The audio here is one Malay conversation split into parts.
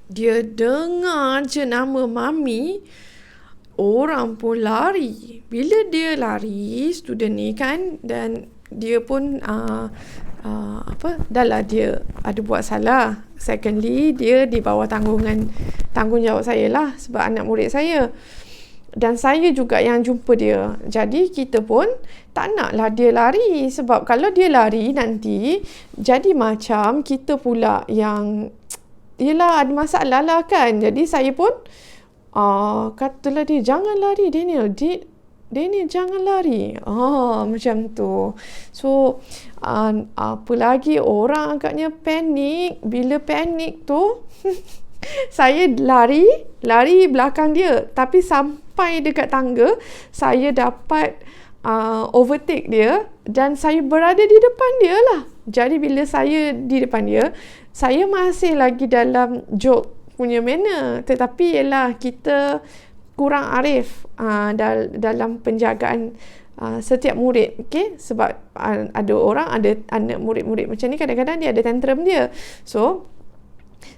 Dia dengar je nama mami, orang pun lari. Bila dia lari, student ni kan, dan dia pun dah lah dia ada buat salah. Secondly, dia di bawah tanggungjawab saya lah, sebab anak murid saya. Dan saya juga yang jumpa dia. Jadi kita pun tak naklah dia lari, sebab kalau dia lari nanti jadi macam kita pula yang yelah ada masalah lah kan. Jadi saya pun katalah dia, jangan lari Daniel, Daniel jangan lari. Macam tu. So apa lagi, orang agaknya panik. Bila panik tu saya lari belakang dia, tapi sampai dekat tangga saya dapat overtake dia dan saya berada di depan dia lah. Jadi bila saya di depan dia, saya masih lagi dalam joke punya manner, tetapi ialah kita kurang arif dalam penjagaan setiap murid, okay? Sebab ada orang, ada anak murid-murid macam ni, kadang-kadang dia ada tantrum dia. So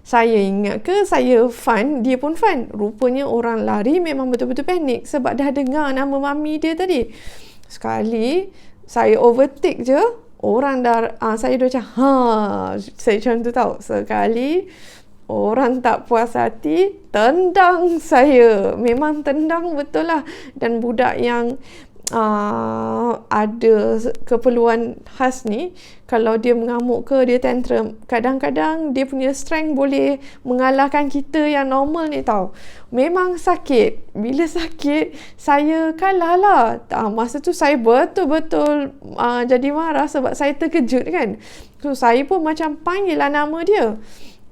saya ingat ke saya fun, dia pun fun. Rupanya orang lari memang betul-betul panik sebab dah dengar nama mami dia tadi. Sekali saya overtake je, orang dah saya dah macam saya macam tu tahu. Sekali orang tak puas hati, tendang saya. Memang tendang betul lah. Dan budak yang ada keperluan khas ni, kalau dia mengamuk ke, dia tantrum, kadang-kadang dia punya strength boleh mengalahkan kita yang normal ni tau. Memang sakit. Bila sakit, saya kalah lah. Masa tu saya betul-betul jadi marah sebab saya terkejut kan. So saya pun macam panggil lah nama dia.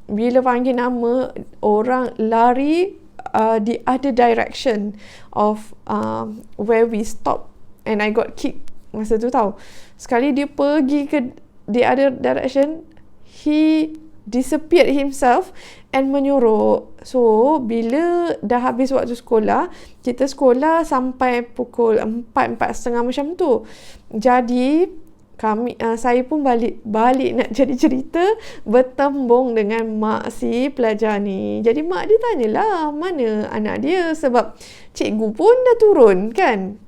Bila panggil nama, orang lari the other direction of where we stop, and I got kicked masa tu tau. Sekali dia pergi ke the other direction, he disappeared himself and menyorok. So bila dah habis waktu sekolah, kita sekolah sampai pukul 4:30 macam tu. Jadi saya pun balik nak jadi cerita, bertembung dengan mak si pelajar ni. Jadi mak dia tanyalah mana anak dia, sebab cikgu pun dah turun kan.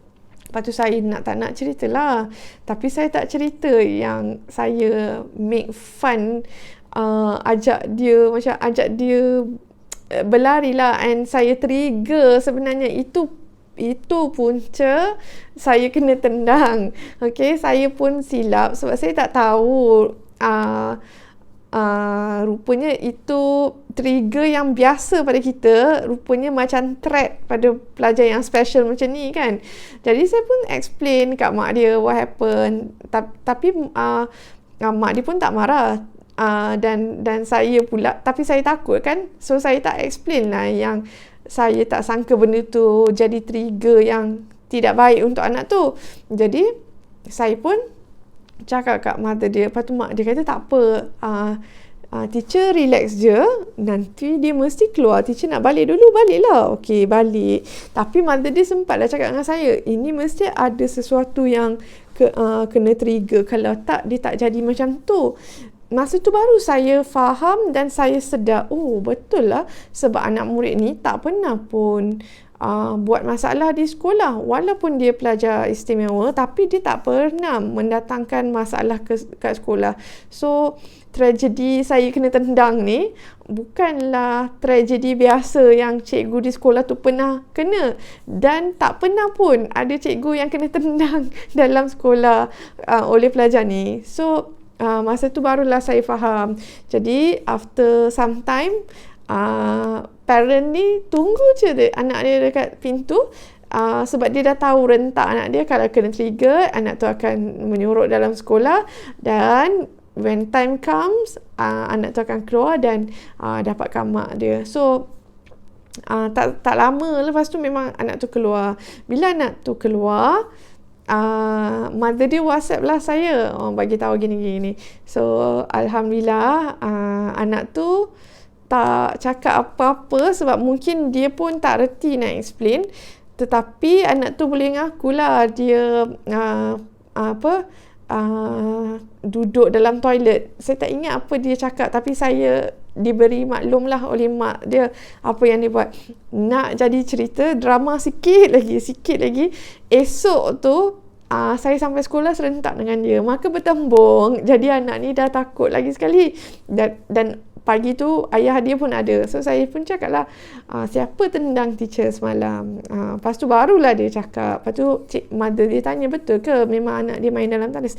Lepas tu saya tak nak ceritalah. Tapi saya tak cerita yang saya make fun, ajak dia berlari lah, and saya trigger sebenarnya. Itu punca saya kena tendang. Okay, saya pun silap sebab saya tak tahu rupanya itu trigger yang biasa pada kita, rupanya macam threat pada pelajar yang special macam ni kan. Jadi saya pun explain kat mak dia what happened, tapi mak dia pun tak marah. Dan saya pula, tapi saya takut kan, so saya tak explain lah yang saya tak sangka benda tu jadi trigger yang tidak baik untuk anak tu. Jadi saya pun cakap kat mata dia. Lepas tu mak dia kata tak apa, teacher relax je, nanti dia mesti keluar. Teacher nak balik dulu, baliklah. Okey, balik. Tapi mata dia sempatlah cakap dengan saya, ini mesti ada sesuatu yang kena trigger, kalau tak dia tak jadi macam tu. Masa tu baru saya faham dan saya sedar, betul lah, sebab anak murid ni tak pernah pun buat masalah di sekolah. Walaupun dia pelajar istimewa, tapi dia tak pernah mendatangkan masalah kat sekolah. So tragedi saya kena tendang ni bukanlah tragedi biasa yang cikgu di sekolah tu pernah kena, dan tak pernah pun ada cikgu yang kena tendang dalam sekolah oleh pelajar ni. So masa tu barulah saya faham. Jadi after some time, parent ni tunggu je anak dia dekat pintu, sebab dia dah tahu rentak anak dia. Kalau kena trigger, anak tu akan menyorok dalam sekolah, dan when time comes, anak tu akan keluar dan dapatkan mak dia. So tak lama lepas tu memang anak tu keluar. Bila anak tu keluar, mother dia WhatsApp lah saya, bagi tahu gini-gini. So alhamdulillah, anak tu tak cakap apa-apa sebab mungkin dia pun tak reti nak explain. Tetapi anak tu boleh ngakulah dia duduk dalam toilet. Saya tak ingat apa dia cakap, tapi saya diberi maklum lah oleh mak dia apa yang dia buat. Nak jadi cerita drama sikit lagi. Esok tu saya sampai sekolah serentak dengan dia. Maka bertembung. Jadi anak ni dah takut lagi sekali. Dan pagi tu ayah dia pun ada. So saya pun cakap lah, siapa tendang teacher semalam? Lepas tu barulah dia cakap. Lepas tu mother dia tanya, betul ke memang anak dia main dalam talis?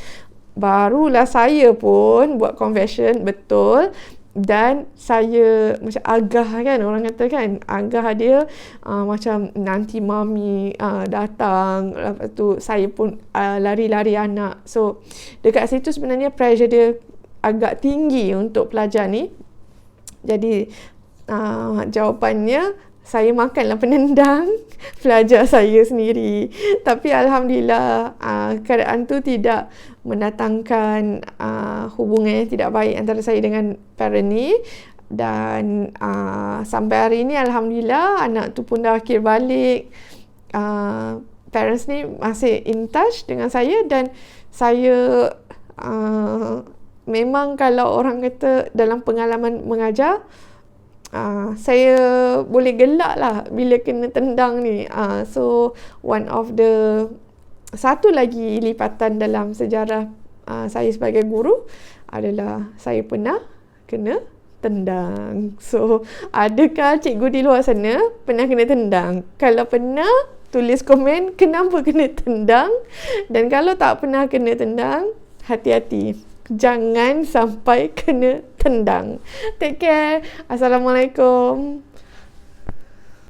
Barulah saya pun buat confession, betul. Dan saya macam agah kan, orang kata kan, agah dia macam nanti mami datang. Lepas tu saya pun lari-lari anak. So dekat situ sebenarnya pressure dia agak tinggi untuk pelajar ni. Jadi jawapannya, saya makanlah penendang pelajar saya sendiri. Tapi Alhamdulillah keadaan tu tidak mendatangkan hubungan yang tidak baik antara saya dengan parent ni. Dan sampai hari ni Alhamdulillah anak tu pun dah akhir balik. Parents ni masih in touch dengan saya. Dan saya memang kalau orang kata dalam pengalaman mengajar, saya boleh gelak lah bila kena tendang ni. So one of the satu lagi lipatan dalam sejarah saya sebagai guru adalah saya pernah kena tendang. So adakah cikgu di luar sana pernah kena tendang? Kalau pernah, tulis komen kenapa kena tendang. Dan kalau tak pernah kena tendang, hati-hati, jangan sampai kena tendang. Take care. Assalamualaikum.